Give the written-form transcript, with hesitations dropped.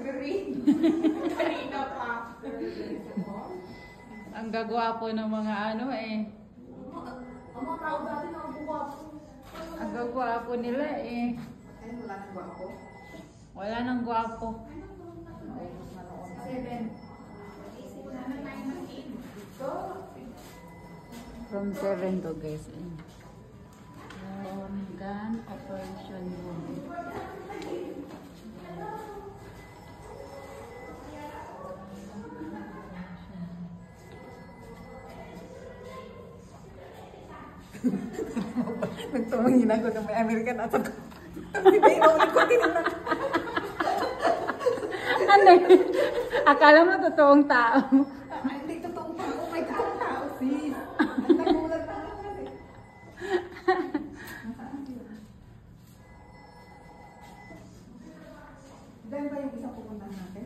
green. Kanina pa. Ang gagwapo ng mga ano eh. Ang mga tao dati na ang buwapo. Ang gagwapo nila eh. Ay, wala nang gwapo. Wala nang gwapo. Naubos na noon. 7. Wala na tayo ng 8. From 7 to guys. From gun operation room. Nagtumingin ako ng may American at ako. Hindi ba inuulit ko tinignan? Ano? Akala mo totoong tao. Ay, hindi totoong tao. May totoong tao, sis. Ang nagulat na ako kasi. Nasaan yun? Diyan ba yung isang pupuntahan natin?